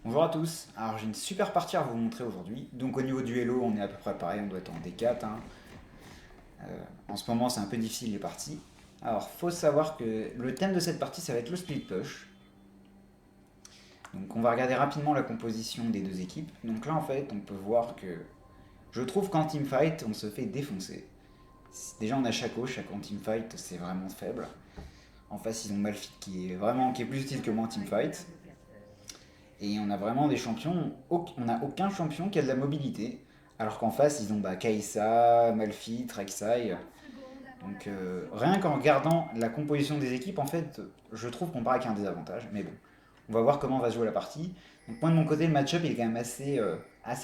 Bonjour à tous, alors j'ai une super partie à vous montrer aujourd'hui. Donc au niveau du Hello, on est à peu près pareil, on doit être en D4, hein. En ce moment c'est un peu difficile les parties. Alors faut savoir que le thème de cette partie ça va être le split push. Donc on va regarder rapidement la composition des deux équipes. Donc là en fait on peut voir que je trouve qu'en teamfight on se fait défoncer. Déjà on a chaque en teamfight c'est vraiment faible. En face ils ont Malphite qui est plus utile que moi en teamfight. Et on a vraiment des champions, on n'a aucun champion qui a de la mobilité. Alors qu'en face, ils ont Kai'Sa, Malphite, Rek'Sai. Donc rien qu'en regardant la composition des équipes, en fait, je trouve qu'on part avec un désavantage. Mais bon, on va voir comment va se jouer la partie. Donc moi de mon côté, le match-up il est quand même assez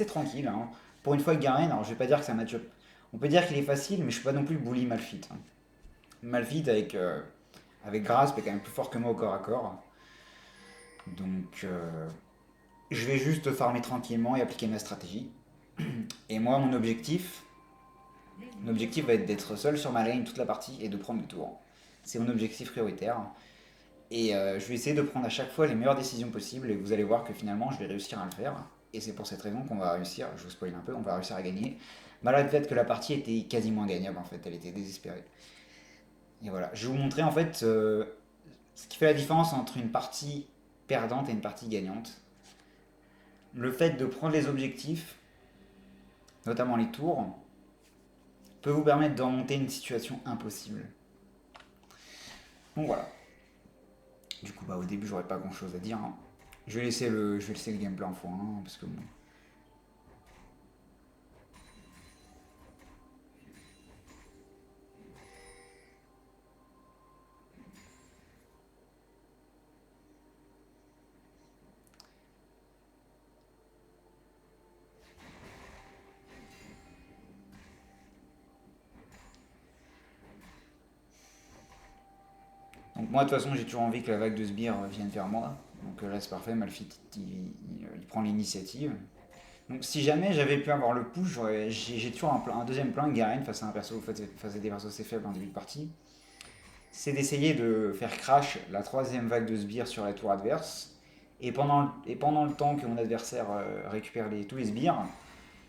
tranquille, hein. Pour une fois, Garen, alors je vais pas dire que c'est un match-up. On peut dire qu'il est facile, mais je suis pas non plus bully Malphite, hein. Malphite avec Grasp est quand même plus fort que moi au corps à corps. Donc je vais juste farmer tranquillement et appliquer ma stratégie. Et moi, mon objectif va être d'être seul sur ma lane toute la partie et de prendre le tour. C'est mon objectif prioritaire. Et je vais essayer de prendre à chaque fois les meilleures décisions possibles. Et vous allez voir que finalement, je vais réussir à le faire. Et c'est pour cette raison qu'on va réussir, je vous spoil un peu, on va réussir à gagner. Malgré le fait que la partie était quasiment ingagnable, en fait, elle était désespérée. Et voilà, je vais vous montrer en fait ce qui fait la différence entre une partie perdante et une partie gagnante. Le fait de prendre les objectifs, notamment les tours, peut vous permettre de remonter une situation impossible. Donc voilà. Du coup, au début, j'aurais pas grand chose à dire, hein. Je vais laisser le gameplay en x1, parce que bon. Donc moi, de toute façon, j'ai toujours envie que la vague de sbires vienne vers moi. Donc là, c'est parfait, Malphite, il prend l'initiative. Donc si jamais j'avais pu avoir le push, j'ai toujours un deuxième plan, Garen, face à des persos assez faibles en début de partie. C'est d'essayer de faire crash la troisième vague de sbires sur la tour adverse. Et pendant le temps que mon adversaire récupère tous les sbires,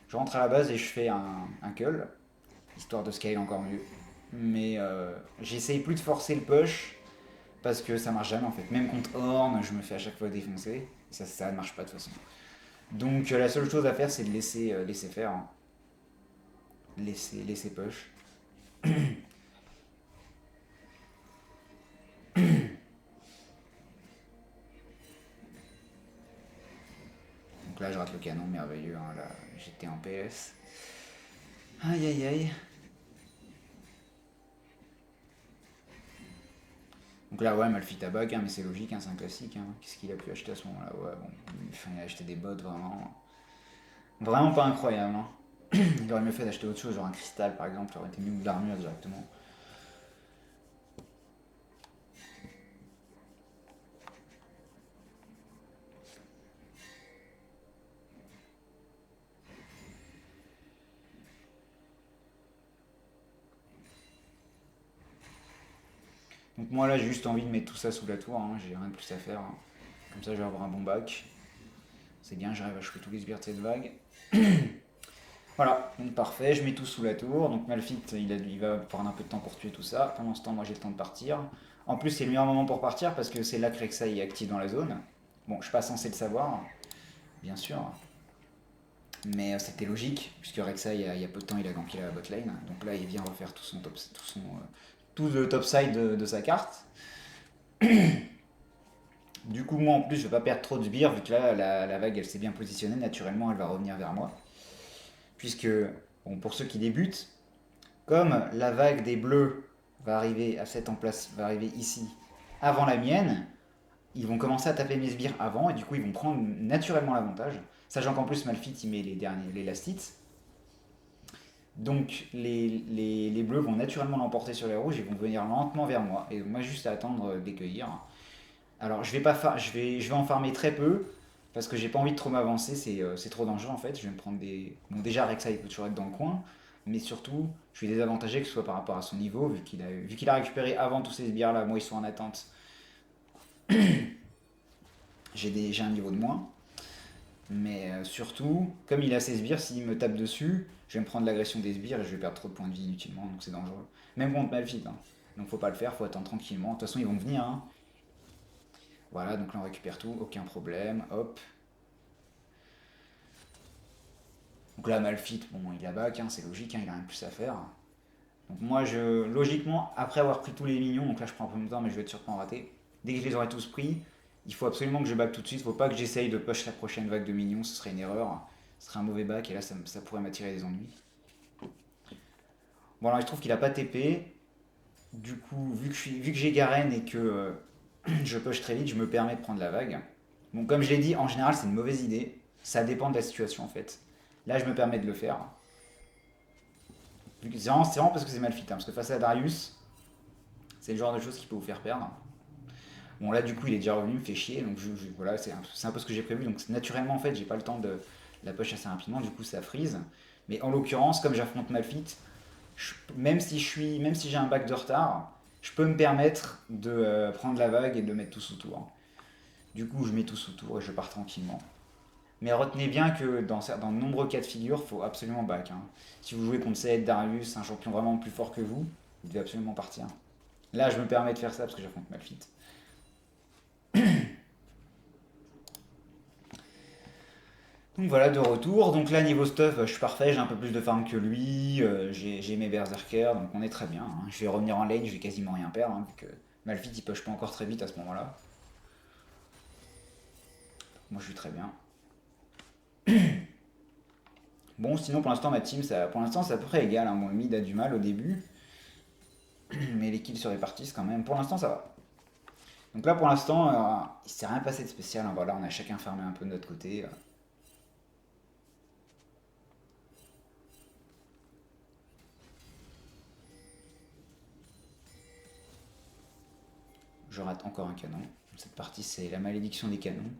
je rentre à la base et je fais un cull, histoire de scale encore mieux. Mais j'essaye plus de forcer le push parce que ça marche jamais en fait. Même contre Horn, je me fais à chaque fois défoncer. Ça ne marche pas de toute façon. Donc la seule chose à faire, c'est de laisser faire, hein. Laisser push. Donc là, je rate le canon, merveilleux, hein, là, j'étais en PS. Aïe aïe aïe. Donc là, ouais, Malphite à bac, hein, mais c'est logique, hein, c'est un classique, hein. Qu'est-ce qu'il a pu acheter à ce moment-là? Ouais, bon, il a acheté des bots vraiment. Vraiment pas incroyable, hein. Il aurait mieux fait d'acheter autre chose, genre un cristal par exemple, ça aurait été mieux, ou de l'armure directement. Donc moi là, j'ai juste envie de mettre tout ça sous la tour, hein, j'ai rien de plus à faire, hein. Comme ça, je vais avoir un bon bac. C'est bien, j'arrive à choper tous les sbires de cette vague. Voilà, donc parfait, je mets tout sous la tour. Donc Malphite, il va prendre un peu de temps pour tuer tout ça. Pendant ce temps, moi j'ai le temps de partir. En plus, c'est le meilleur moment pour partir parce que c'est là que Rek'Sai est actif dans la zone. Bon, je suis pas censé le savoir, bien sûr. Mais c'était logique, puisque Rek'Sai, il y a peu de temps, il a ganké la botlane. Donc là, il vient refaire tout le topside de sa carte. Du coup, moi en plus, je vais pas perdre trop de sbires, vu que là, la vague, elle s'est bien positionnée. Naturellement, elle va revenir vers moi. Puisque, bon, pour ceux qui débutent, comme la vague des bleus va arriver à cette en place, va arriver ici avant la mienne, ils vont commencer à taper mes sbires avant et du coup ils vont prendre naturellement l'avantage. Sachant qu'en plus Malphite il met les last hits. Donc les bleus vont naturellement l'emporter sur les rouges et vont venir lentement vers moi. Et moi juste à attendre d'écueillir. Alors je vais pas je vais en farmer très peu parce que j'ai pas envie de trop m'avancer, c'est trop dangereux en fait. Je vais me prendre des. Bon déjà Rexa il peut toujours être dans le coin, mais surtout je suis désavantagé que ce soit par rapport à son niveau, vu qu'il a récupéré avant tous ces sbires là, moi ils sont en attente, j'ai un niveau de moins. Mais surtout, comme il a ses sbires, s'il me tape dessus, je vais me prendre l'agression des sbires et je vais perdre trop de points de vie inutilement, donc c'est dangereux. Même contre Malphite, hein. Donc faut pas le faire, faut attendre tranquillement. De toute façon, ils vont venir, hein. Voilà, donc là on récupère tout, aucun problème, hop. Donc là, Malphite, bon, il a back, hein, c'est logique, hein, il a rien de plus à faire. Donc moi, logiquement, après avoir pris tous les minions, donc là je prends un peu de temps, mais je vais être sûr de pas en rater. Dès que je les aurai tous pris, il faut absolument que je back tout de suite. Faut pas que j'essaye de push la prochaine vague de minions, ce serait une erreur. Ce serait un mauvais back et là ça pourrait m'attirer des ennuis. Bon alors il se trouve qu'il a pas TP. Du coup, vu que j'ai Garen et que je push très vite, je me permets de prendre la vague. Bon, comme je l'ai dit, en général c'est une mauvaise idée. Ça dépend de la situation en fait. Là je me permets de le faire. C'est vraiment parce que c'est mal fit, hein, parce que face à Darius, c'est le genre de choses qui peut vous faire perdre. Bon là du coup il est déjà revenu, il me fait chier, donc voilà, c'est un peu ce que j'ai prévu. Donc naturellement en fait j'ai pas le temps de la push assez rapidement, du coup ça freeze. Mais en l'occurrence, comme j'affronte Malphite, même si j'ai un back de retard, je peux me permettre de prendre la vague et de mettre tout sous tour. Du coup je mets tout sous tour et je pars tranquillement. Mais retenez bien que dans de nombreux cas de figure, il faut absolument back, hein. Si vous jouez contre Seth, Darius, un champion vraiment plus fort que vous devez absolument partir. Là je me permets de faire ça parce que j'affronte Malphite. Donc voilà, de retour. Donc là, niveau stuff, je suis parfait, j'ai un peu plus de farm que lui, j'ai mes berserkers, donc on est très bien, hein. Je vais revenir en lane, je vais quasiment rien perdre, hein, vu que Malphite il push pas encore très vite à ce moment-là. Moi je suis très bien. Bon, sinon pour l'instant ma team, pour l'instant c'est à peu près égal, hein. Bon, le mid a du mal au début, mais les kills se répartissent quand même. Pour l'instant ça va. Donc là pour l'instant, il s'est rien passé de spécial, hein. Voilà, on a chacun farmé un peu de notre côté. Je rate encore un canon. Cette partie c'est la malédiction des canons.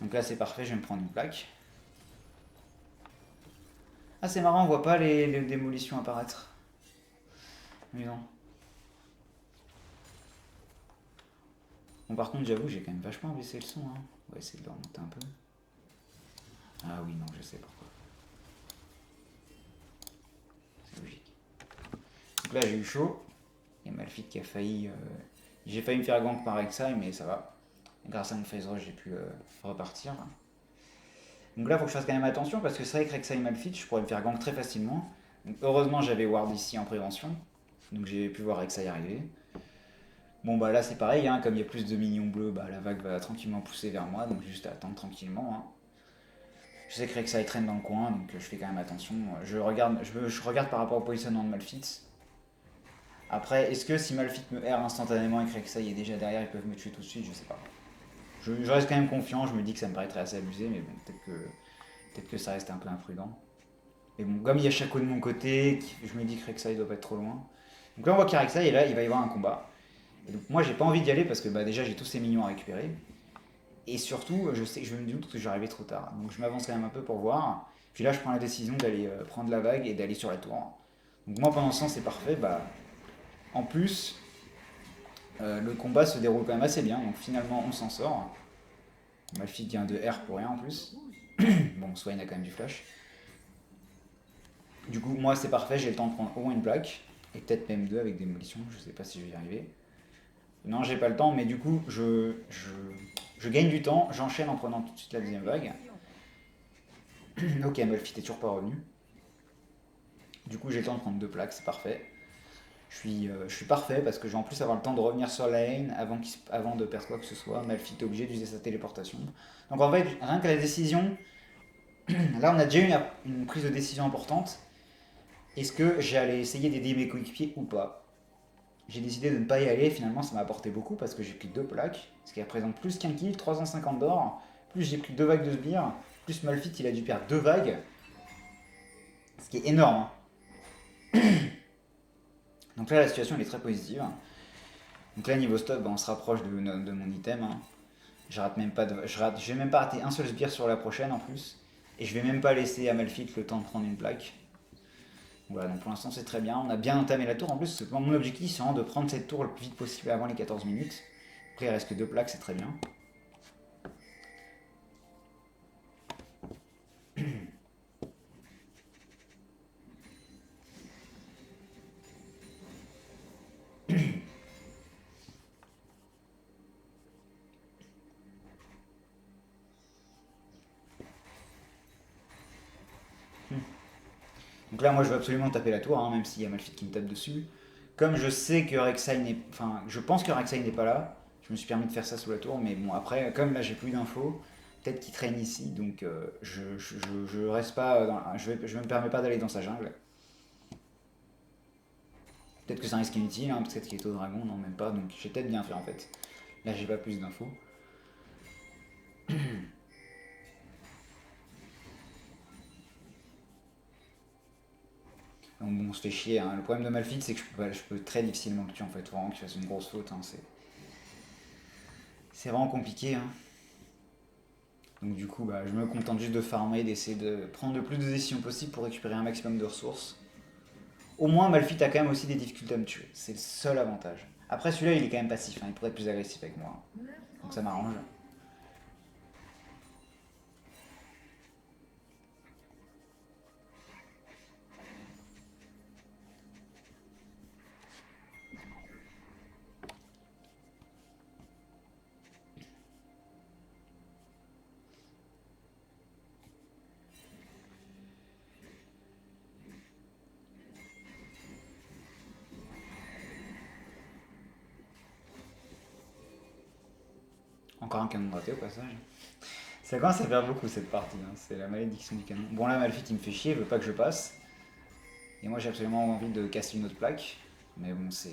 Donc là c'est parfait, je vais me prendre une plaque. Ah c'est marrant, on voit pas les démolitions apparaître. Mais non. Bon par contre j'avoue j'ai quand même vachement baissé le son, hein. On va essayer de le remonter un peu. Ah oui non je sais pourquoi. C'est logique. Donc là j'ai eu chaud. Il y a Malphite qui a failli... J'ai failli me faire gank par Rek'Sai mais ça va. Grâce à mon phase rush j'ai pu repartir. Donc là il faut que je fasse quand même attention parce que c'est vrai que Rek'Sai et Malphite je pourrais me faire gank très facilement. Donc heureusement j'avais ward ici en prévention. Donc j'ai pu voir Rek'Sai arriver. Bon bah là c'est pareil, hein, comme il y a plus de minions bleus, bah la vague va tranquillement pousser vers moi, donc juste à attendre tranquillement, hein. Je sais que Rek'Sai traîne dans le coin, donc je fais quand même attention. Je regarde par rapport au positionnement de Malphite. Après, est-ce que si Malphite me erre instantanément et que Rek'Sai est déjà derrière, ils peuvent me tuer tout de suite, je sais pas. Je reste quand même confiant, je me dis que ça me paraîtrait assez abusé, mais bon, peut-être que ça reste un peu imprudent. Mais bon, comme il y a Shaco de mon côté, je me dis que Rek'Sai doit pas être trop loin. Donc là on voit qu'il y a Rek'Sai et là il va y avoir un combat. Et donc moi j'ai pas envie d'y aller parce que bah, déjà j'ai tous ces minions à récupérer. Et surtout, je me doute que je vais arriver trop tard. Donc je m'avance quand même un peu pour voir. Puis là je prends la décision d'aller prendre la vague et d'aller sur la tour. Donc moi pendant ce temps c'est parfait. Bah, en plus, le combat se déroule quand même assez bien. Donc finalement on s'en sort. Ma fille vient de R pour rien en plus. Bon, Swain a quand même du flash. Du coup moi c'est parfait, j'ai le temps de prendre au moins une plaque. Et peut-être même deux avec démolition, je sais pas si je vais y arriver. Non, j'ai pas le temps, mais du coup, je gagne du temps, j'enchaîne en prenant tout de suite la deuxième vague. Ok, Malphite est toujours pas revenu. Du coup, j'ai le temps de prendre deux plaques, c'est parfait. Je suis parfait parce que je vais en plus avoir le temps de revenir sur la lane avant de perdre quoi que ce soit. Malphite est obligé d'user sa téléportation. Donc en fait, rien que la décision, là on a déjà eu une prise de décision importante. Est-ce que j'allais essayer d'aider mes coéquipiers ou pas? J'ai décidé de ne pas y aller, finalement ça m'a apporté beaucoup parce que j'ai pris deux plaques, ce qui représente plus qu'un kill, 350 d'or, plus j'ai pris deux vagues de sbires, plus Malphite il a dû perdre deux vagues, ce qui est énorme, hein. Donc là la situation elle est très positive. Donc là niveau stock bah, on se rapproche de mon item, hein. Je vais même pas rater un seul sbire sur la prochaine en plus, et je vais même pas laisser à Malphite le temps de prendre une plaque. Voilà, donc pour l'instant c'est très bien, on a bien entamé la tour. En plus, mon objectif c'est vraiment de prendre cette tour le plus vite possible avant les 14 minutes. Après il reste que deux plaques, c'est très bien. Donc là, moi, je veux absolument taper la tour, hein, même s'il y a Malphite qui me tape dessus. Comme je sais que Rek'Sai n'est... Enfin, je pense que Rek'Sai n'est pas là, je me suis permis de faire ça sous la tour, mais bon, après, comme là, j'ai plus d'infos, peut-être qu'il traîne ici, donc je reste pas je me permets pas d'aller dans sa jungle. Peut-être que c'est un risque inutile, hein, peut-être qu'il est au dragon, non, même pas, donc j'ai peut-être bien fait, en fait. Là, j'ai pas plus d'infos. Donc bon, on se fait chier, hein. Le problème de Malphite, c'est que je peux très difficilement le tuer, en fait. Faut vraiment qu'il fasse une grosse faute, hein. C'est vraiment compliqué, hein. Donc du coup, bah, je me contente juste de farmer, d'essayer de prendre le plus de décisions possible pour récupérer un maximum de ressources. Au moins, Malphite a quand même aussi des difficultés à me tuer. C'est le seul avantage. Après, celui-là, il est quand même passif, hein. Il pourrait être plus agressif avec moi. Donc ça m'arrange. Encore un canon de raté au passage. Ça commence à faire beaucoup cette partie, hein. C'est la malédiction du canon. Bon là, Malphite, il me fait chier, il veut pas que je passe. Et moi, j'ai absolument envie de casser une autre plaque. Mais bon, c'est...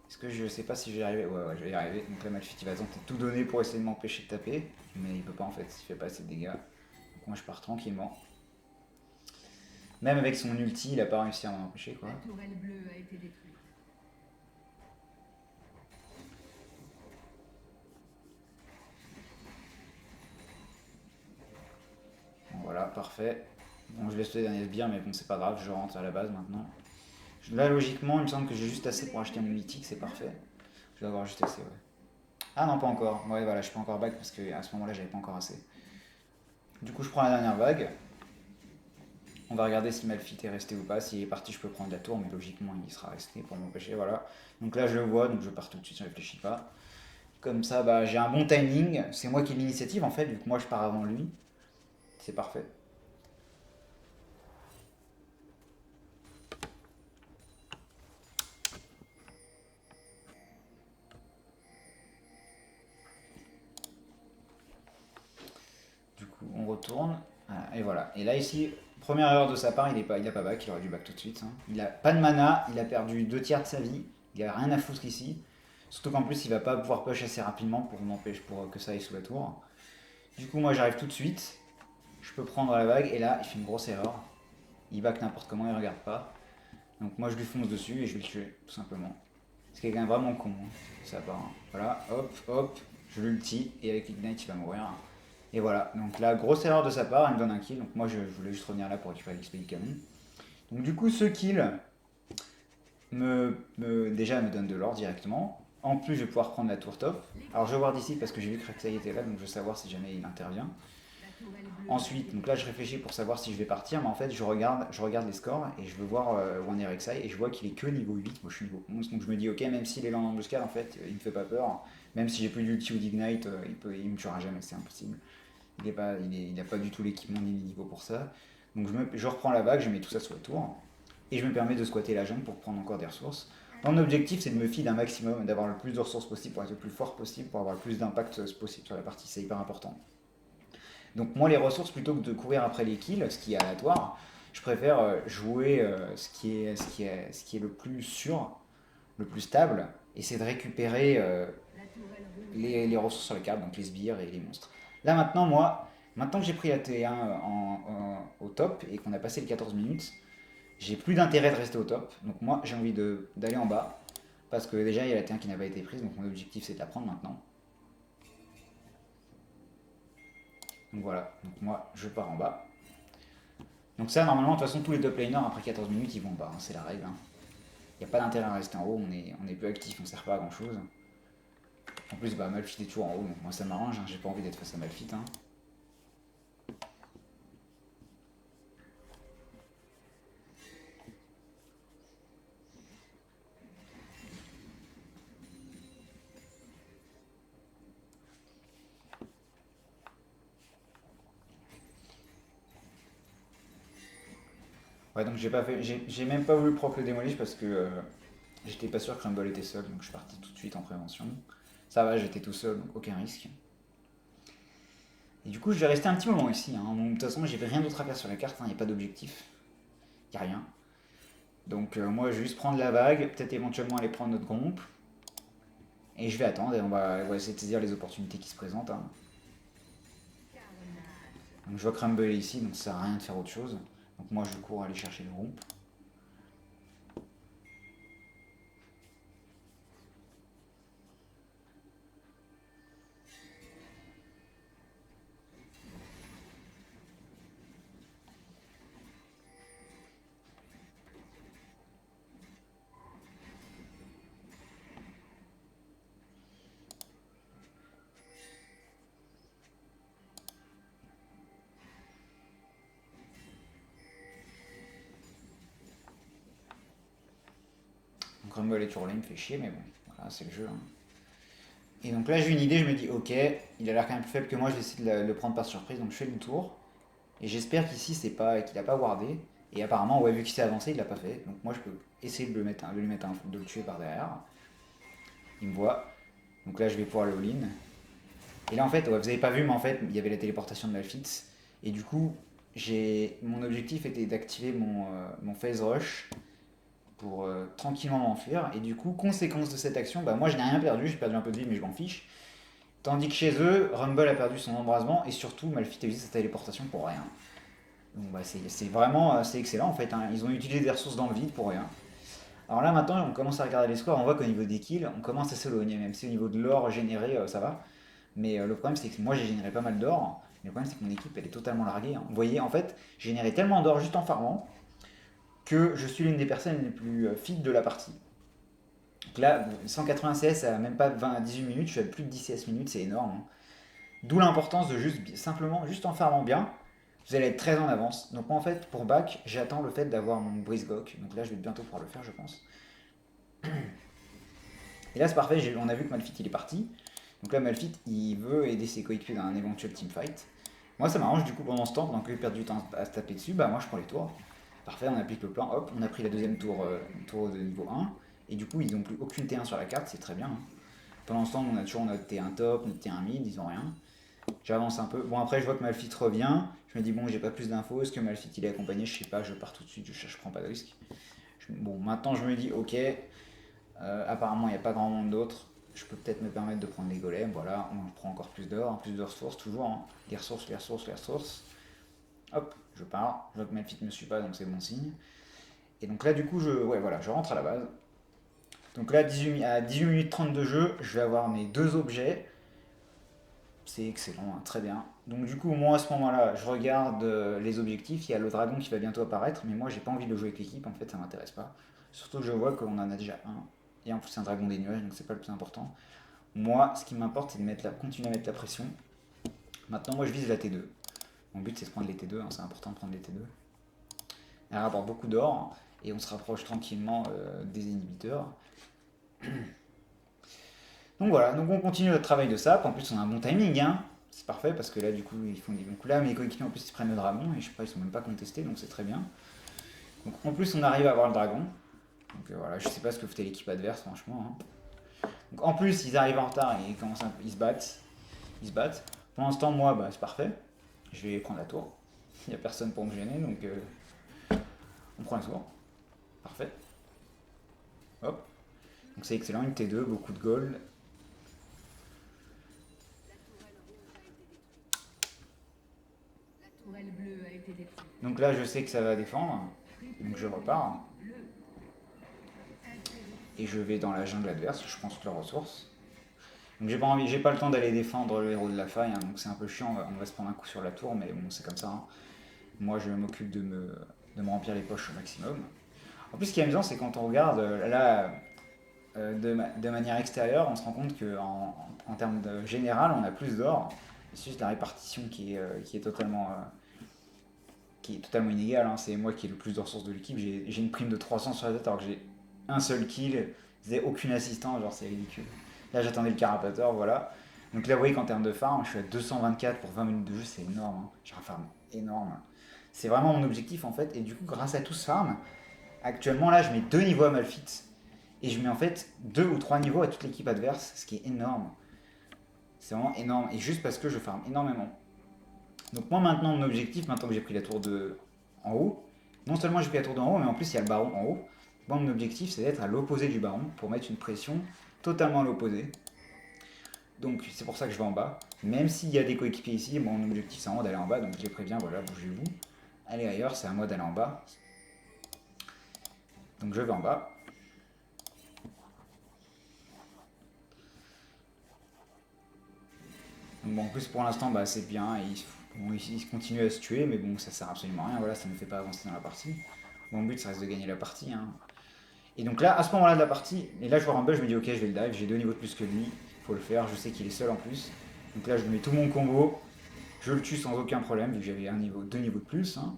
Est-ce que je sais pas si je vais y arriver? Ouais, je vais y arriver. Donc là, Malphite, il va tenter de tout donner pour essayer de m'empêcher de taper. Mais il peut pas en fait, il fait pas assez de dégâts. Donc moi, je pars tranquillement. Même avec son ulti, il a pas réussi à m'en empêcher, quoi. La tourelle bleue a été détruite. Bon, voilà, parfait. Bon, je laisse les derniers sbires, mais bon, c'est pas grave, je rentre à la base maintenant. Là, logiquement, il me semble que j'ai juste assez pour acheter mon mythique, c'est parfait. Je dois avoir juste assez, ouais. Ah non, pas encore. Ouais, voilà, je suis pas encore back parce qu'à ce moment-là, j'avais pas encore assez. Du coup, je prends la dernière vague. On va regarder si Malphite est resté ou pas. S'il est parti, je peux prendre la tour, mais logiquement, il sera resté pour m'empêcher, voilà. Donc là, je le vois, donc je pars tout de suite, je réfléchis pas. Comme ça, bah, j'ai un bon timing. C'est moi qui ai l'initiative, en fait, vu que moi, je pars avant lui. C'est parfait. Du coup, on retourne. Voilà, et voilà. Et là, ici, première erreur de sa part, il a pas back, il aurait dû back tout de suite, hein. Il a pas de mana, il a perdu 2 tiers de sa vie. Il a rien à foutre ici. Surtout qu'en plus, il va pas pouvoir push assez rapidement pour m'empêcher pour que ça aille sous la tour. Du coup, moi, j'arrive tout de suite. Je peux prendre la vague, et là, il fait une grosse erreur. Il back n'importe comment, il regarde pas. Donc moi, je lui fonce dessus et je vais le tuer, tout simplement. C'est quelqu'un vraiment con, hein. Ça part, hein. Voilà, hop, hop, je l'ulti, et avec Ignite, il va mourir. Et voilà, donc la grosse erreur de sa part, il me donne un kill. Donc moi, je voulais juste revenir là pour récupérer l'XP du canon. Donc du coup, ce kill déjà me donne de l'or directement. En plus, je vais pouvoir prendre la tour top. Alors je vais voir d'ici parce que j'ai vu que Rek'Sai était là, donc je veux savoir si jamais il intervient. La tourelle bleue a Ensuite, été donc là je réfléchis pour savoir si je vais partir, mais en fait je regarde les scores et je veux voir où en est Rek'Sai et je vois qu'il est que niveau 8, moi je suis niveau 11, donc je me dis ok, même s'il est là en embuscade en fait, il me fait pas peur, même si j'ai plus d'ulti ou d'ignite, il me tuera jamais, c'est impossible. Il a pas du tout l'équipement ni les niveaux pour ça. Donc je reprends la vague, je mets tout ça sur la tour et je me permets de squatter la jungle pour prendre encore des ressources. Mon objectif c'est de me feed un maximum, d'avoir le plus de ressources possible pour être le plus fort possible, pour avoir le plus d'impact possible sur la partie, c'est hyper important. Donc moi les ressources plutôt que de courir après les kills, ce qui est aléatoire, je préfère jouer ce qui est le plus sûr, le plus stable, et c'est de récupérer la tourelle rouge a les été ressources sur les cartes, donc les sbires et les monstres. Là maintenant moi, maintenant que j'ai pris la T1 au top et qu'on a passé les 14 minutes, j'ai plus d'intérêt de rester au top. Donc moi j'ai envie d'aller en bas, parce que déjà il y a la T1 qui n'a pas été prise, donc mon objectif c'est de la prendre maintenant. Donc voilà, donc moi je pars en bas. Donc ça, normalement, de toute façon, tous les top laners, après 14 minutes, ils vont bas, hein, c'est la règle, hein. Il n'y a pas d'intérêt à rester en haut, on est peu actif, on sert pas à grand chose. En plus, bah, Malphite est toujours en haut, donc moi ça m'arrange, hein, j'ai pas envie d'être face à Malphite, hein. Ouais, donc j'ai même pas voulu proc le démolish parce que j'étais pas sûr que Rumble était seul, donc je suis parti tout de suite en prévention. Ça va, j'étais tout seul, donc aucun risque. Et du coup, je vais rester un petit moment ici, hein. De toute façon, j'ai rien d'autre à faire sur la carte, il n'y a pas d'objectif, il n'y a rien. Donc moi, je vais juste prendre la vague, peut-être éventuellement aller prendre notre groupe. Et je vais attendre et on va essayer de saisir les opportunités qui se présentent, hein. Donc je vois que Rumble est ici, donc ça sert à rien de faire autre chose. Donc moi, je cours aller chercher le groupe. Donc Rumble est toujours là, il me fait chier, mais bon, voilà, c'est le jeu, hein. Et donc là, j'ai une idée, je me dis, ok, il a l'air quand même plus faible que moi, je vais essayer de le prendre par surprise, donc je fais le tour. Et j'espère qu'ici, c'est pas qu'il a pas wardé. Et apparemment, ouais, vu qu'il s'est avancé, il l'a pas fait. Donc moi, je peux essayer de, de le tuer par derrière. Il me voit. Donc là, je vais pouvoir le all-in. Et là, en fait, ouais, vous avez pas vu, mais en fait, il y avait la téléportation de Malphite. Et du coup, mon objectif était d'activer mon phase rush pour tranquillement m'enfuir. Et du coup, conséquence de cette action, bah moi, je n'ai rien perdu. J'ai perdu un peu de vie, mais je m'en fiche. Tandis que chez eux, Rumble a perdu son embrasement et surtout, Malphite a utilisé sa téléportation pour rien. Donc bah, c'est vraiment c'est excellent en fait, hein. Ils ont utilisé des ressources dans le vide pour rien. Alors là maintenant on commence à regarder les scores, on voit qu'au niveau des kills on commence à s'éloigner, même si au niveau de l'or généré ça va. Mais le problème c'est que moi j'ai généré pas mal d'or, mais le problème c'est que mon équipe elle est totalement larguée, hein. Vous voyez en fait j'ai généré tellement d'or juste en farmant que je suis l'une des personnes les plus fit de la partie. Donc là 180 CS à même pas 20 à 18 minutes, je suis à plus de 10 CS minutes, c'est énorme, hein. D'où l'importance de simplement juste en farmant bien, vous allez être très en avance. Donc moi en fait pour back, j'attends le fait d'avoir mon brisgok. Donc là je vais bientôt pouvoir le faire je pense. Et là c'est parfait, on a vu que Malphite il est parti. Donc là Malphite il veut aider ses coéquipiers dans un éventuel teamfight. Moi ça m'arrange du coup pendant ce temps, pendant qu'il perd du temps à se taper dessus, bah moi je prends les tours. Parfait, on applique le plan, hop, on a pris la deuxième tour de niveau 1. Et du coup ils n'ont plus aucune T1 sur la carte, c'est très bien, hein. Pendant ce temps on a toujours notre T1 top, notre T1 mid, ils ont rien. J'avance un peu. Bon, après, je vois que Malphite revient. Je me dis, bon, j'ai pas plus d'infos. Est-ce que Malphite il est accompagné? Je sais pas, je pars tout de suite, je prends pas de risque. Bon, maintenant, je me dis, ok, apparemment, il n'y a pas grand monde d'autre. Je peux peut-être me permettre de prendre les golems. Voilà, on prend encore plus de ressources, toujours, hein. Les ressources, les ressources, les ressources. Hop, je pars. Je vois que Malphite me suit pas, donc c'est bon signe. Et donc là, du coup, ouais, voilà, je rentre à la base. Donc là, à 18 minutes 30 de jeu, je vais avoir mes deux objets. C'est excellent, hein, très bien. Donc du coup, moi à ce moment-là, je regarde les objectifs. Il y a le dragon qui va bientôt apparaître, mais moi j'ai pas envie de le jouer avec l'équipe, en fait ça m'intéresse pas. Surtout que je vois qu'on en a déjà un. Et en plus c'est un dragon des nuages, donc c'est pas le plus important. Moi, ce qui m'importe, c'est de continuer à mettre la pression. Maintenant, moi je vise la T2. Mon but c'est de prendre les T2, hein, c'est important de prendre les T2. Elle rapporte beaucoup d'or, et on se rapproche tranquillement des inhibiteurs. Donc voilà, donc on continue notre travail de sap. En plus, on a un bon timing, hein. C'est parfait parce que là, du coup, ils font des bons coups. Là, mes coéquipiers en plus ils prennent le dragon et je sais pas, ils sont même pas contestés donc c'est très bien. Donc en plus, on arrive à avoir le dragon. Donc voilà, je sais pas ce que fait l'équipe adverse, franchement, hein. Donc en plus, ils arrivent en retard et ils se battent. Ils se battent. Pour l'instant, moi, bah, c'est parfait. Je vais prendre la tour. Il n'y a personne pour me gêner donc on prend la tour. Parfait. Hop. Donc c'est excellent, une T2, beaucoup de gold. La tourelle bleue a été détruite. Donc là, je sais que ça va défendre. Donc je repars. Et je vais dans la jungle adverse, je prends toutes leurs ressources. Donc j'ai pas le temps d'aller défendre le héros de la faille, hein, donc c'est un peu chiant, on va se prendre un coup sur la tour, mais bon c'est comme ça, hein. Moi je m'occupe de me remplir les poches au maximum. En plus ce qui est amusant c'est quand on regarde là de manière extérieure, on se rend compte qu'en termes de général on a plus d'or. C'est juste la répartition qui est totalement inégale, hein. C'est moi qui ai le plus de ressources de l'équipe, j'ai une prime de 300 sur la tête alors que j'ai un seul kill, j'ai aucune assistance, genre c'est ridicule. Là j'attendais le carapateur, voilà. Donc là vous voyez qu'en termes de farm, je suis à 224 pour 20 minutes de jeu, c'est énorme, hein. J'ai un farm énorme. C'est vraiment mon objectif en fait. Et du coup, grâce à tout ce farm, actuellement là, je mets 2 niveaux à Malphite. Et je mets en fait 2 ou 3 niveaux à toute l'équipe adverse, ce qui est énorme. C'est vraiment énorme. Et juste parce que je farm énormément. Donc moi maintenant, mon objectif, maintenant que j'ai pris la tour de en haut, non seulement j'ai pris la tour d'en haut, mais en plus il y a le baron en haut. Moi mon objectif c'est d'être à l'opposé du baron pour mettre une pression totalement à l'opposé. Donc c'est pour ça que je vais en bas. Même s'il y a des coéquipiers ici, mon objectif c'est vraiment d'aller en bas, donc je les préviens, voilà, bougez-vous. Allez ailleurs, c'est à moi d'aller en bas. Donc je vais en bas. Donc bon, en plus pour l'instant bah, c'est bien, ils continuent à se tuer, mais bon ça sert absolument à rien, voilà, ça ne me fait pas avancer dans la partie. Mon but ça reste de gagner la partie. Hein. Et donc là, à ce moment-là de la partie, et là je vois Rumble, je me dis ok je vais le dive, j'ai 2 niveaux de plus que lui, faut le faire, je sais qu'il est seul en plus. Donc là je lui mets tout mon combo, je le tue sans aucun problème, vu que j'avais 2 niveaux de plus. Hein.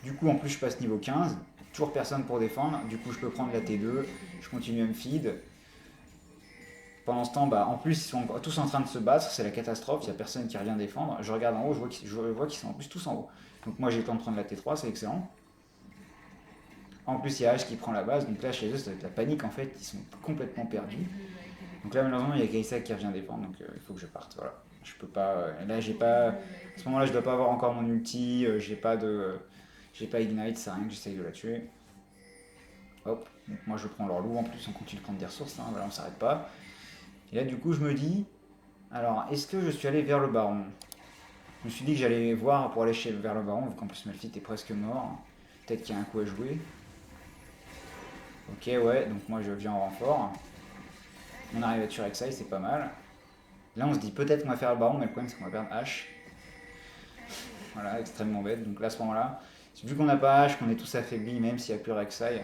Du coup en plus je passe niveau 15, toujours personne pour défendre, du coup je peux prendre la T2, je continue à me feed. Pendant ce temps, bah, en plus, ils sont tous en train de se battre, c'est la catastrophe, il n'y a personne qui revient défendre. Je regarde en haut, je vois qu'ils sont en plus tous en haut. Donc moi j'ai le temps de prendre la T3, c'est excellent. En plus, il y a H qui prend la base, donc là chez eux, ça va être la panique en fait, ils sont complètement perdus. Donc là, malheureusement, il y a Kaisa qui revient défendre, donc il faut que je parte. Voilà. Je peux pas. Là, j'ai pas. À ce moment-là, je dois pas avoir encore mon ulti, j'ai pas Ignite, ça sert à rien que j'essaye de la tuer. Hop, donc moi je prends leur loup en plus, on continue de prendre des ressources, hein, voilà, on s'arrête pas. Et là, du coup, je me dis, alors, est-ce que je suis allé vers le baron? Je me suis dit que j'allais voir pour aller vers le baron, vu qu'en plus Malphite est presque mort. Peut-être qu'il y a un coup à jouer. Ok, ouais, donc moi je viens en renfort. On arrive à tuer Rek'Sai, c'est pas mal. Là, on se dit peut-être qu'on va faire le baron, mais le problème c'est qu'on va perdre H. Voilà, extrêmement bête. Donc là, à ce moment-là, vu qu'on n'a pas H, qu'on est tous affaiblis, même s'il n'y a plus Rek'Sai,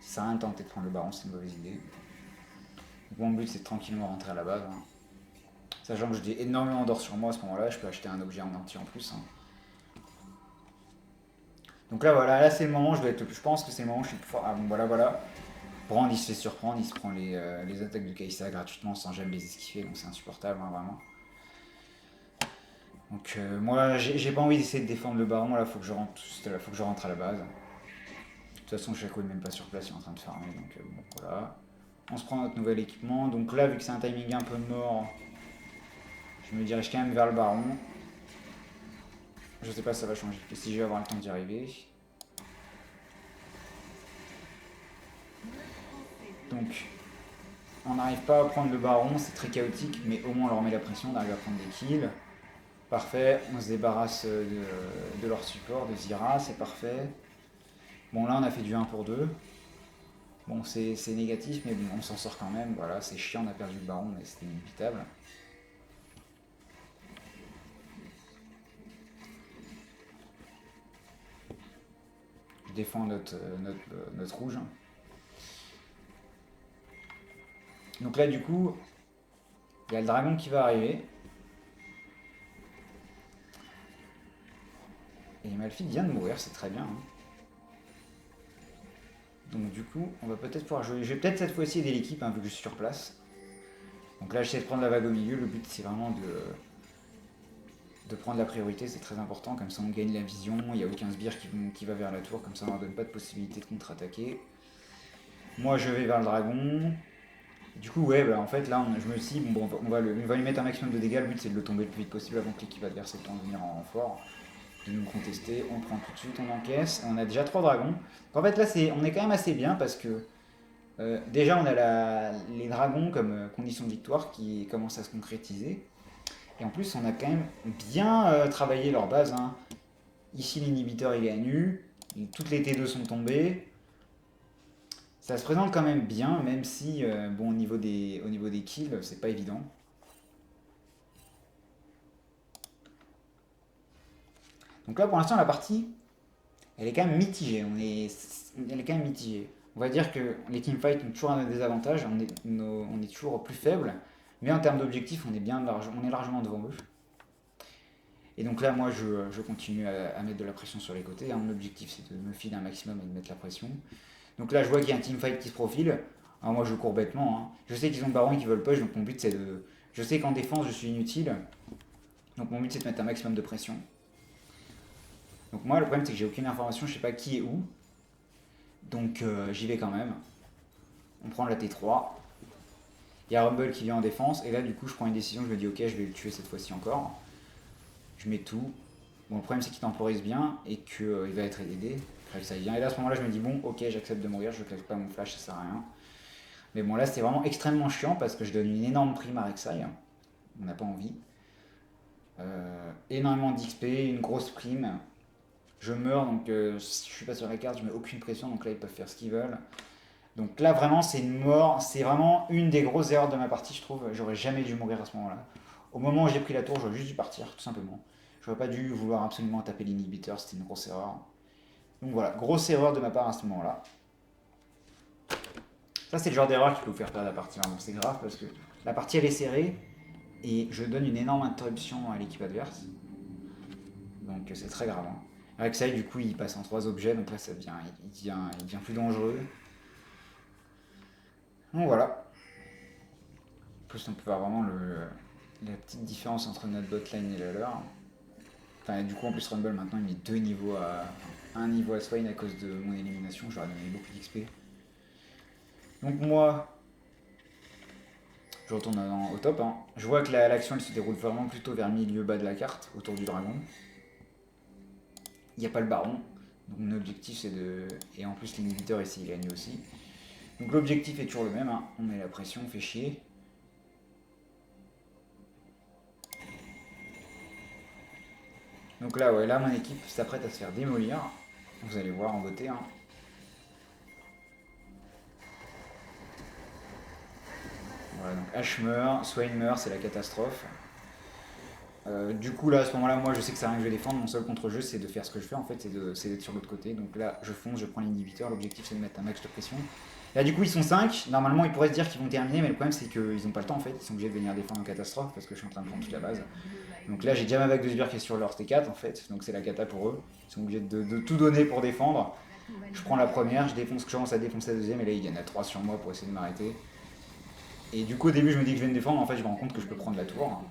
ça sert à rien de tenter de prendre le baron, c'est une mauvaise idée. Donc, mon but c'est de tranquillement rentrer à la base. Hein. Sachant que j'ai énormément d'or sur moi à ce moment-là, je peux acheter un objet en entier en plus. Hein. Donc là, voilà, là c'est le moment, je pense que c'est le moment où je suis plus fort. Ah bon, voilà. Brand il se fait surprendre, il se prend les attaques de Kaisa gratuitement sans jamais les esquiver, donc c'est insupportable, hein, vraiment. Donc moi, j'ai pas envie d'essayer de défendre le baron, là faut que je rentre à la base. De toute façon, Shaco n'est même pas sur place, il est en train de farmer, donc bon, voilà. On se prend notre nouvel équipement, donc là, vu que c'est un timing un peu mort, je me dirige quand même vers le baron. Je sais pas si ça va changer, si je vais avoir le temps d'y arriver. Donc, on n'arrive pas à prendre le baron, c'est très chaotique, mais au moins on leur met la pression, on arrive à prendre des kills. Parfait, on se débarrasse de leur support, de Zira, c'est parfait. Bon là on a fait du 1 pour 2. Bon c'est négatif, mais bon, on s'en sort quand même, voilà, c'est chiant, on a perdu le baron, mais c'était inévitable. Je défends notre rouge. Donc là du coup, il y a le dragon qui va arriver. Et Malphite vient de mourir, c'est très bien. Hein. Donc du coup, on va peut-être pouvoir jouer. Je vais peut-être cette fois-ci aider l'équipe, hein, vu que je suis sur place. Donc là, j'essaie de prendre la vague au milieu. Le but, c'est vraiment de prendre la priorité, c'est très important. Comme ça, on gagne la vision. Il n'y a aucun sbire qui va vers la tour. Comme ça, on ne leur donne pas de possibilité de contre-attaquer. Moi, je vais vers le dragon. Du coup, ouais, bah, en fait, là, je me suis dit, bon, on va lui mettre un maximum de dégâts. Le but, c'est de le tomber le plus vite possible avant que l'équipe adverse ait le temps de venir en renfort. De nous contester, on prend tout de suite, on encaisse, on a déjà 3 dragons. En fait là on est quand même assez bien parce que déjà on a les dragons comme condition de victoire qui commencent à se concrétiser. Et en plus on a quand même bien travaillé leur base. Hein. Ici l'inhibiteur il est à nu, toutes les T2 sont tombées. Ça se présente quand même bien, même si bon, au niveau des kills c'est pas évident. Donc là, pour l'instant, la partie, elle est quand même mitigée. Elle est quand même mitigée. On va dire que les teamfights ont toujours un désavantage. On est toujours plus faible. Mais en termes d'objectifs, on est largement devant eux. Et donc là, moi, je continue à mettre de la pression sur les côtés. Mon objectif, c'est de me feed un maximum et de mettre la pression. Donc là, je vois qu'il y a un teamfight qui se profile. Alors moi, je cours bêtement. Hein. Je sais qu'ils ont le baron et qu'ils veulent push. Donc mon but, c'est de... Je sais qu'en défense, je suis inutile. Donc mon but, c'est de mettre un maximum de pression. Donc moi le problème c'est que j'ai aucune information, je sais pas qui est où. Donc j'y vais quand même. On prend la T3. Il y a Rumble qui vient en défense. Et là du coup je prends une décision, je me dis ok je vais le tuer cette fois-ci encore. Je mets tout. Bon le problème c'est qu'il temporise bien et qu'il va être aidé. Ça vient. Et là à ce moment-là je me dis bon ok j'accepte de mourir, je claque pas mon flash, ça sert à rien. Mais bon là c'est vraiment extrêmement chiant parce que je donne une énorme prime à Rek'Sai. On n'a pas envie. Énormément d'XP, une grosse prime. Je meurs, donc si je suis pas sur la carte, je mets aucune pression, donc là ils peuvent faire ce qu'ils veulent. Donc là vraiment c'est une mort, c'est vraiment une des grosses erreurs de ma partie, je trouve. J'aurais jamais dû mourir à ce moment-là. Au moment où j'ai pris la tour, j'aurais juste dû partir, tout simplement. J'aurais pas dû vouloir absolument taper l'inhibiteur, c'était une grosse erreur. Donc voilà, grosse erreur de ma part à ce moment-là. Ça c'est le genre d'erreur qui peut vous faire perdre la partie, vraiment c'est grave parce que la partie elle est serrée et je donne une énorme interruption à l'équipe adverse. Donc c'est très grave. Hein. Avec ça, du coup, il passe en 3 objets, donc là, il devient plus dangereux. Donc voilà. En plus, on peut voir vraiment la petite différence entre notre botlane et la leur. Enfin, du coup, en plus, Rumble, maintenant, il met 2 niveaux à... un niveau à Swain à cause de mon élimination. J'aurais donné beaucoup d'XP. Donc moi, je retourne au top. Hein. Je vois que l'action, elle se déroule vraiment plutôt vers milieu bas de la carte, autour du dragon. Il n'y a pas le baron. Donc mon objectif c'est de... Et en plus l'inhibiteur ici il gagne aussi. Donc l'objectif est toujours le même, hein. On met la pression, on fait chier. Donc là ouais, là mon équipe s'apprête à se faire démolir. Vous allez voir en beauté. Hein. Voilà, donc Ash meurt, Swain meurt, c'est la catastrophe. Du coup là à ce moment là moi je sais que c'est rien que je vais défendre, mon seul contre-jeu c'est de faire ce que je fais en fait, c'est d'être sur l'autre côté. Donc là je fonce, je prends l'inhibiteur, l'objectif c'est de mettre un max de pression. Là du coup ils sont 5, normalement ils pourraient se dire qu'ils vont terminer mais le problème c'est qu'ils n'ont pas le temps en fait, ils sont obligés de venir défendre en catastrophe parce que je suis en train de prendre toute la base. Donc là j'ai déjà ma vague de sbires qui est sur leur T4 en fait, donc c'est la cata pour eux, ils sont obligés de tout donner pour défendre. Je prends la première, je commence à défoncer la deuxième et là il y en a 3 sur moi pour essayer de m'arrêter. Et du coup au début je me dis que je vais me défendre, en fait je me rends compte que je peux prendre la tour.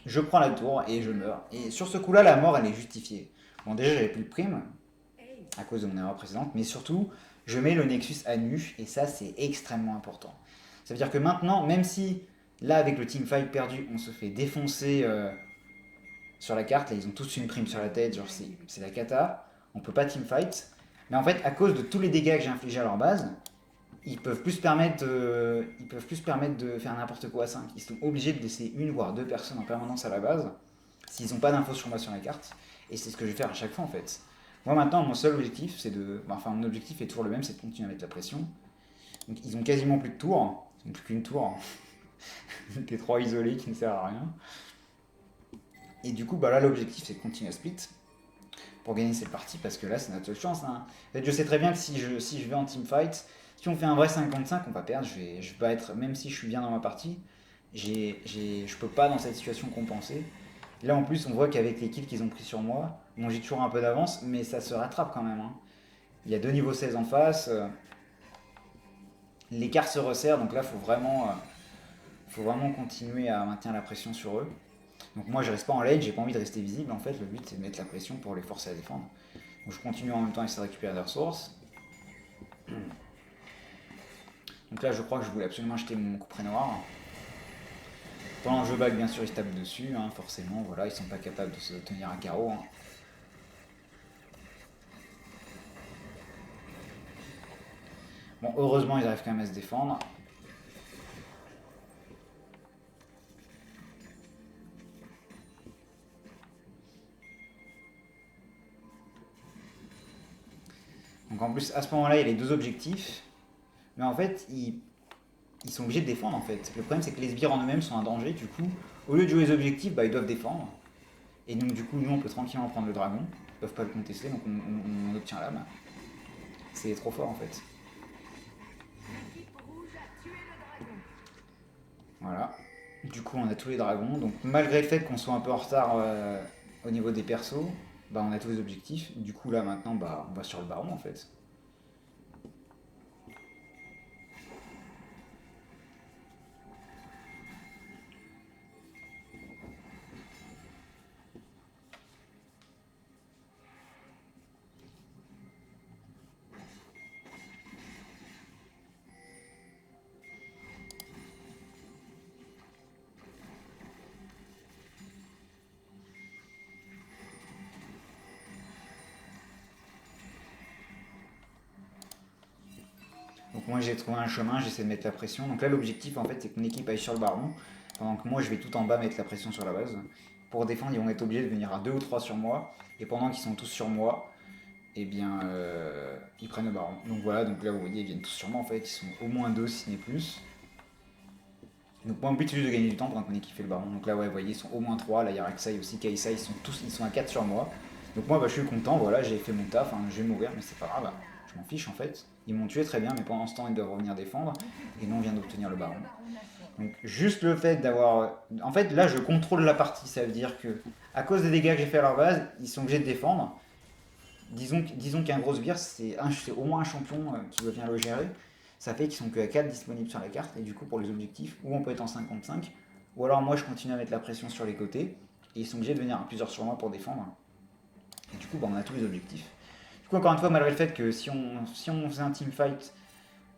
Je prends la tour et je meurs. Et sur ce coup-là, la mort, elle est justifiée. Bon, déjà, j'avais plus de prime, à cause de mon erreur précédente, mais surtout, je mets le Nexus à nu, et ça, c'est extrêmement important. Ça veut dire que maintenant, même si, là, avec le teamfight perdu, on se fait défoncer sur la carte, là, ils ont tous une prime sur la tête, genre, c'est la cata, on peut pas teamfight, mais en fait, à cause de tous les dégâts que j'ai infligés à leur base, ils peuvent plus se permettre de faire n'importe quoi à 5. Ils sont obligés de laisser une voire deux personnes en permanence à la base s'ils n'ont pas d'infos sur moi sur la carte. Et c'est ce que je vais faire à chaque fois en fait. Moi maintenant, mon seul objectif, c'est de. Enfin, mon objectif est toujours le même, c'est de continuer à mettre la pression. Donc ils ont quasiment plus de tours. Ils n'ont plus qu'une tour. Des 3 isolés qui ne servent à rien. Et du coup, bah là, l'objectif c'est de continuer à split pour gagner cette partie parce que là, c'est notre seule chance. Hein. En fait, je sais très bien que si je vais en teamfight, si on fait un vrai 55, on va perdre. Je vais pas être, même si je suis bien dans ma partie, je peux pas dans cette situation compenser. Là en plus, on voit qu'avec les kills qu'ils ont pris sur moi, bon, j'ai toujours un peu d'avance, mais ça se rattrape quand même. Hein. Il y a 2 niveaux 16 en face. L'écart se resserre, donc là, faut vraiment continuer à maintenir la pression sur eux. Donc moi, je reste pas en lane, j'ai pas envie de rester visible. En fait, le but c'est de mettre la pression pour les forcer à défendre. Donc je continue en même temps à essayer de récupérer des ressources. Donc là, je crois que je voulais absolument acheter mon couperet noir. Pendant le jeu back, bien sûr, ils se tapent dessus, hein, forcément, voilà, ils sont pas capables de se tenir à carreau. Hein. Bon, heureusement, ils arrivent quand même à se défendre. Donc en plus, à ce moment-là, il y a les 2 objectifs. Mais en fait, ils sont obligés de défendre, en fait. Le problème, c'est que les sbires en eux-mêmes sont un danger. Du coup, au lieu de jouer les objectifs, bah, ils doivent défendre. Et donc, du coup, nous, on peut tranquillement prendre le dragon. Ils peuvent pas le contester, donc on obtient l'âme. C'est trop fort, en fait. Voilà. Du coup, on a tous les dragons. Donc, malgré le fait qu'on soit un peu en retard au niveau des persos, bah, on a tous les objectifs. Du coup, là, maintenant, bah, on va sur le baron, en fait. Donc moi j'ai trouvé un chemin, j'essaie de mettre la pression. Donc là l'objectif en fait c'est que mon équipe aille sur le baron. Pendant que moi je vais tout en bas mettre la pression sur la base. Pour défendre ils vont être obligés de venir à 2 ou 3 sur moi. Et pendant qu'ils sont tous sur moi, eh bien ils prennent le baron. Donc voilà, donc là vous voyez ils viennent tous sur moi en fait. Ils sont au moins 2 si ce n'est plus. Donc moi mon but c'est juste de gagner du temps pendant que mon équipe fait le baron. Donc là ouais vous voyez ils sont au moins 3. Là il y a Rek'Sai aussi, Kai'Sa, ils sont à 4 sur moi. Donc moi bah, je suis content, voilà j'ai fait mon taf, hein, je vais mourir mais c'est pas grave. Je m'en fiche en fait. Ils m'ont tué très bien, mais pendant ce temps, ils doivent revenir défendre. Et nous, on vient d'obtenir le baron. Donc, juste le fait d'avoir. En fait, là, je contrôle la partie. Ça veut dire que, à cause des dégâts que j'ai fait à leur base, ils sont obligés de défendre. Disons qu'un gros sbire, c'est au moins un champion qui doit venir le gérer. Ça fait qu'ils sont que à 4 disponibles sur la carte. Et du coup, pour les objectifs, ou on peut être en 5 contre 5, ou alors moi, je continue à mettre la pression sur les côtés. Et ils sont obligés de venir à plusieurs sur moi pour défendre. Et du coup, bah, on a tous les objectifs. Du coup, encore une fois, malgré le fait que si on faisait un teamfight,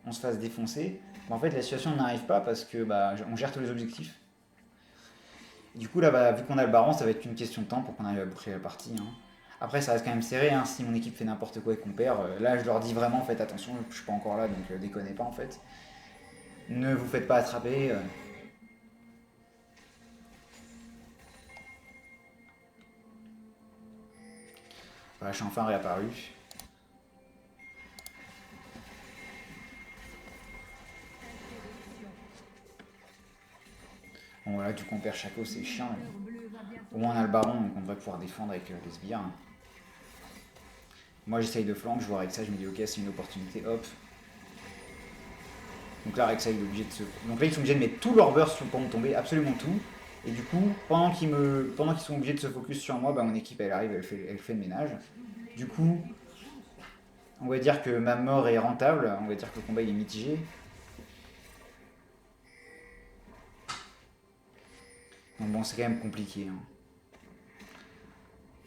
on se fasse défoncer, bah, en fait, la situation n'arrive pas parce que bah, on gère tous les objectifs. Et du coup, là, bah, vu qu'on a le baron, ça va être qu'une question de temps pour qu'on arrive à boucler la partie. Hein. Après, ça reste quand même serré. Hein. Si mon équipe fait n'importe quoi et qu'on perd, là, je leur dis vraiment, faites attention, je suis pas encore là, donc déconnez pas en fait. Ne vous faites pas attraper. Voilà, je suis enfin réapparu. Bon voilà, du coup on perd Chaco, c'est chiant. Mais au moins on a le baron, donc on devrait pouvoir défendre avec les sbires. Moi j'essaye de flank, je vois avec ça, je me dis ok c'est une opportunité, hop. Donc là Rexa il est obligé de se. Donc là ils sont obligés de mettre tout leur burst pour me tomber, absolument tout. Et du coup, pendant qu'ils sont obligés de se focus sur moi, bah, mon équipe elle arrive, elle fait le ménage. Du coup, on va dire que ma mort est rentable, on va dire que le combat il est mitigé. Donc bon c'est quand même compliqué. Hein.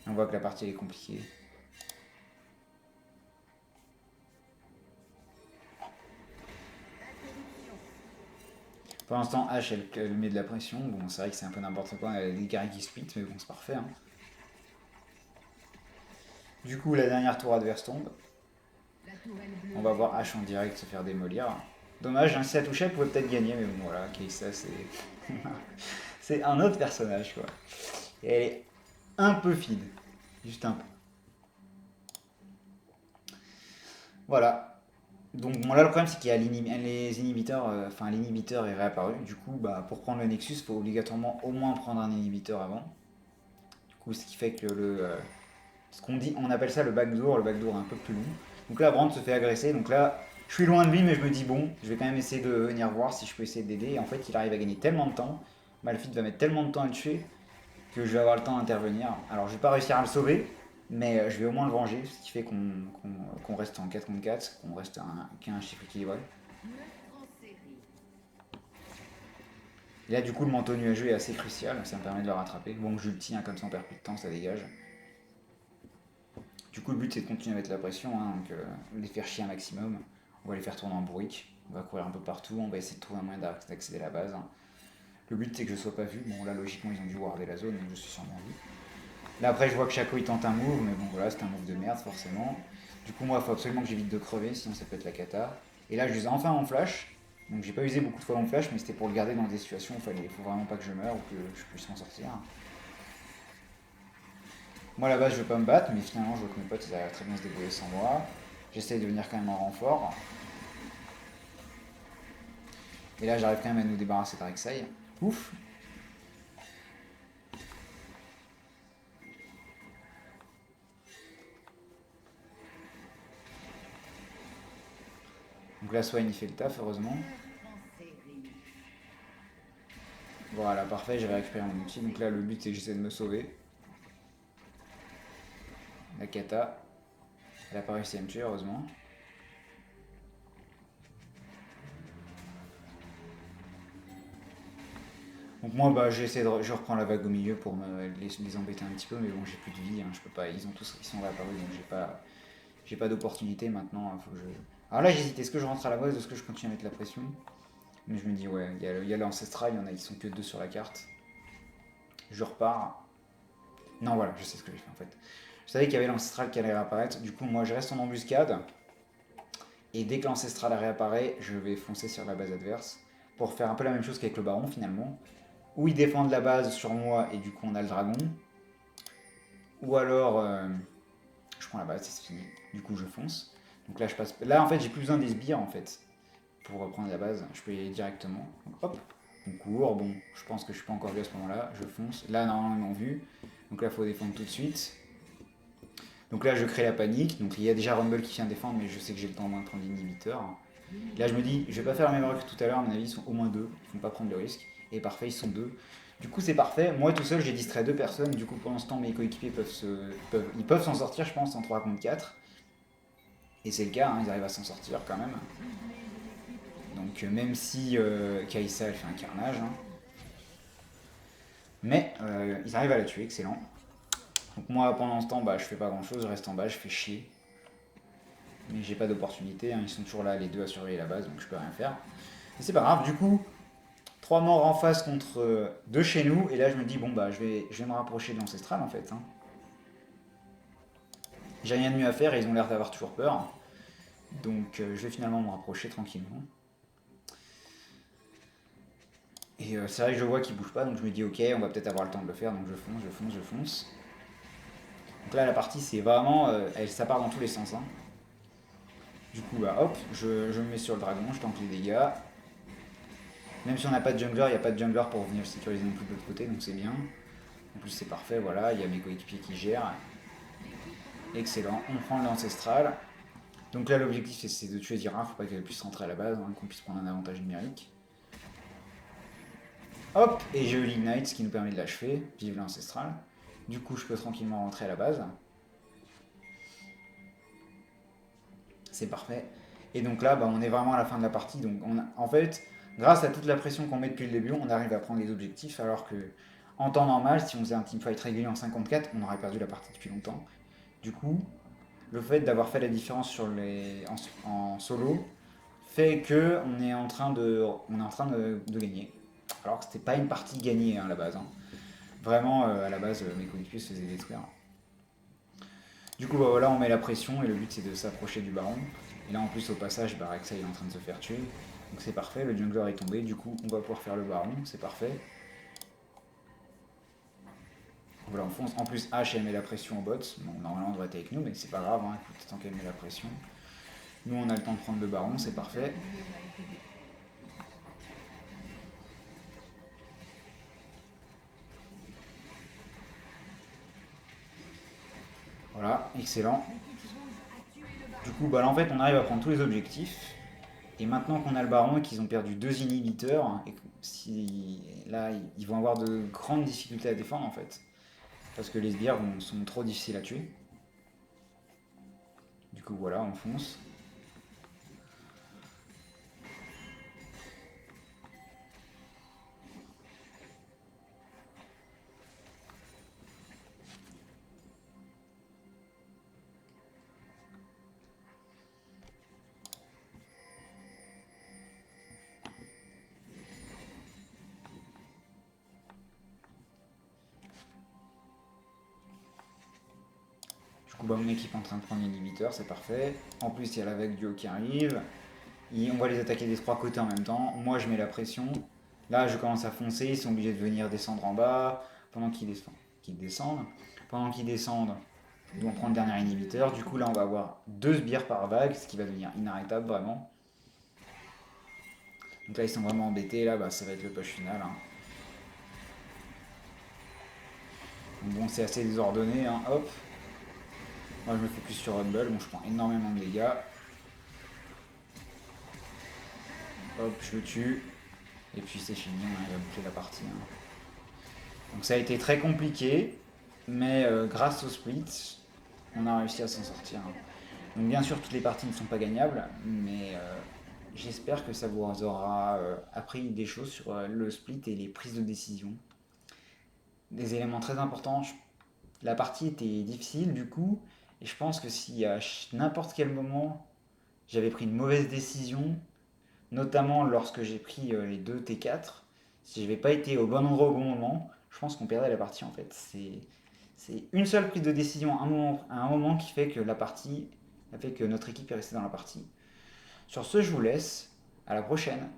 On voit que la partie elle est compliquée. Pour l'instant, H, elle met de la pression. Bon, c'est vrai que c'est un peu n'importe quoi. Elle a des carrés qui split, mais bon, c'est parfait. Hein. Du coup, la dernière tour adverse tombe. On va voir H en direct se faire démolir. Dommage, hein, si ça touchait, elle pouvait peut-être gagner, mais bon, voilà. Kai'Sa, c'est. c'est un autre personnage, quoi. Et elle est un peu feed. Juste un peu. Voilà. Donc bon là le problème c'est qu'il y a les inhibiteurs, enfin l'inhibiteur est réapparu. Du coup bah, pour prendre le Nexus il faut obligatoirement au moins prendre un inhibiteur avant. Du coup ce qui fait que ce qu'on dit, on appelle ça le backdoor est un peu plus long. Donc là Brand se fait agresser, donc là je suis loin de lui mais je me dis bon je vais quand même essayer de venir voir si je peux essayer d'aider. Et en fait il arrive à gagner tellement de temps, Malphite va mettre tellement de temps à le tuer que je vais avoir le temps d'intervenir. Alors je vais pas réussir à le sauver, mais je vais au moins le venger, ce qui fait qu'on reste en 4 contre 4, qu'on reste qu'à un chiffre équilibré. Et là du coup le manteau nuageux est assez crucial, ça me permet de le rattraper. Bon j'ulti, hein, comme ça on perd plus de temps, ça dégage. Du coup le but c'est de continuer à mettre la pression, hein, donc les faire chier un maximum. On va les faire tourner en bruit, on va courir un peu partout, on va essayer de trouver un moyen d'accéder à la base. Le but c'est que je sois pas vu, bon là logiquement ils ont dû warder la zone, donc je suis sûrement vu. Là après je vois que Chaco il tente un move, mais bon voilà c'est un move de merde forcément. Du coup moi il faut absolument que j'évite de crever, sinon ça peut être la cata. Et là je les ai enfin en flash, donc j'ai pas usé beaucoup de fois mon flash, mais c'était pour le garder dans des situations où il faut vraiment pas que je meure ou que je puisse m'en sortir. Moi à la base je veux pas me battre, mais finalement je vois que mes potes ils arrivent très bien se débrouiller sans moi. J'essaye de venir quand même en renfort. Et là j'arrive quand même à nous débarrasser de Rek'Sai. Ouf. Donc là Swain il fait le taf heureusement. Voilà parfait, j'avais récupéré mon outil. Donc là le but c'est que j'essaie de me sauver. La kata. Elle a pas réussi à me tuer heureusement. Donc moi bah je reprends la vague au milieu pour les embêter un petit peu, mais bon j'ai plus de vie, hein, je peux pas, ils sont réapparus donc j'ai pas d'opportunité maintenant, faut que je. Alors là j'hésite, est-ce que je rentre à la base, est-ce que je continue à mettre la pression? Mais je me dis ouais, il y a l'ancestral, ils sont que 2 sur la carte. Je repars. Non voilà, je sais ce que j'ai fait en fait. Je savais qu'il y avait l'ancestral qui allait réapparaître, du coup moi je reste en embuscade. Et dès que l'ancestral réapparaît, je vais foncer sur la base adverse pour faire un peu la même chose qu'avec le baron finalement. Où ils défendent la base sur moi et du coup on a le dragon. Ou alors je prends la base et c'est fini. Du coup je fonce. Donc là je passe. Là en fait j'ai plus besoin des sbires en fait. Pour reprendre la base, je peux y aller directement. Donc, hop, on court. Bon, je pense que je suis pas encore vu à ce moment-là. Je fonce. Là normalement ils m'ont vu. Donc là il faut défendre tout de suite. Donc là je crée la panique. Donc il y a déjà Rumble qui vient défendre, mais je sais que j'ai le temps au moins de prendre l'inhibiteur. Là je me dis, je vais pas faire la même erreur que tout à l'heure. À mon avis ils sont au moins deux. Ils vont pas prendre le risque. Et parfait, ils sont deux. Du coup c'est parfait. Moi tout seul j'ai distrait deux personnes. Du coup pendant ce temps mes coéquipiers ils peuvent s'en sortir je pense en 3 contre 4. Et c'est le cas, hein, ils arrivent à s'en sortir quand même. Donc même si Kaisa elle fait un carnage, hein. Mais ils arrivent à la tuer, excellent. Donc moi pendant ce temps bah, je fais pas grand chose, je reste en bas, je fais chier. Mais j'ai pas d'opportunité, hein, ils sont toujours là les deux à surveiller la base donc je peux rien faire. Et c'est pas grave, du coup, 3 morts en face contre 2 chez nous, et là je me dis bon bah je vais me rapprocher de l'ancestral en fait. Hein. J'ai rien de mieux à faire et ils ont l'air d'avoir toujours peur. Donc je vais finalement me rapprocher tranquillement. Et c'est vrai que je vois qu'ils bougent pas, donc je me dis ok, on va peut-être avoir le temps de le faire, donc je fonce, je fonce, je fonce. Donc là la partie c'est vraiment, ça part dans tous les sens. Hein. Du coup bah hop, je me mets sur le dragon, je tank les dégâts. Même si on n'a pas de jungler, il n'y a pas de jungler pour venir sécuriser non plus de l'autre côté, donc c'est bien. En plus c'est parfait, voilà, il y a mes coéquipiers qui gèrent. Excellent, on prend l'ancestral. Donc là l'objectif c'est de tuer Zira, faut pas qu'elle puisse rentrer à la base, hein, qu'on puisse prendre un avantage numérique. Hop, et j'ai eu l'ignite, ce qui nous permet de l'achever, vive l'ancestral. Du coup je peux tranquillement rentrer à la base. C'est parfait. Et donc là, bah, on est vraiment à la fin de la partie. Donc en fait, grâce à toute la pression qu'on met depuis le début, on arrive à prendre les objectifs. Alors que en temps normal, si on faisait un teamfight régulier en 54, on aurait perdu la partie depuis longtemps. Du coup, le fait d'avoir fait la différence en solo fait que on est en train de gagner. Alors que c'était pas une partie gagnée hein, à la base. Hein. Vraiment, à la base, mes coéquipiers se faisaient détruire. Du coup, bah, voilà, on met la pression et le but c'est de s'approcher du baron. Et là, en plus, au passage, bah, Rek'Sai est en train de se faire tuer. Donc c'est parfait, le jungler est tombé. Du coup, on va pouvoir faire le baron, c'est parfait. Voilà, on fonce. En plus, H elle met la pression au bot. Bon, normalement, on devrait être avec nous, mais c'est pas grave. Hein. Écoute, tant qu'elle met la pression. Nous, on a le temps de prendre le baron, c'est parfait. Voilà, excellent. Du coup, bah, là, en fait, on arrive à prendre tous les objectifs. Et maintenant qu'on a le baron et qu'ils ont perdu deux inhibiteurs, et si, là, ils vont avoir de grandes difficultés à défendre, en fait. Parce que les sbires sont trop difficiles à tuer. Du coup, voilà, on fonce. Du coup, bah, mon équipe est en train de prendre l'inhibiteur, c'est parfait. En plus, il y a la vague du haut qui arrive. Et on va les attaquer des trois côtés en même temps. Moi, je mets la pression. Là, je commence à foncer. Ils sont obligés de venir descendre en bas pendant qu'ils descendent. Pendant qu'ils descendent, ils vont prendre le dernier inhibiteur. Du coup, là, on va avoir deux sbires par vague, ce qui va devenir inarrêtable vraiment. Donc là, ils sont vraiment embêtés. Là, bah, ça va être le push final. Hein. Donc, bon, c'est assez désordonné. Hein. Hop. Moi, je me focus sur Rumble. Bon, je prends énormément de dégâts. Hop, je le tue. Et puis c'est fini, on va boucler la partie. Hein. Donc ça a été très compliqué, mais grâce au split, on a réussi à s'en sortir. Hein. Donc bien sûr, toutes les parties ne sont pas gagnables, mais j'espère que ça vous aura appris des choses sur le split et les prises de décision. Des éléments très importants. La partie était difficile du coup, et je pense que si à n'importe quel moment j'avais pris une mauvaise décision, notamment lorsque j'ai pris les deux T4, si je n'avais pas été au bon endroit au bon moment, je pense qu'on perdrait la partie en fait. C'est une seule prise de décision à un moment qui fait que la partie, a fait que notre équipe est restée dans la partie. Sur ce, je vous laisse. À la prochaine.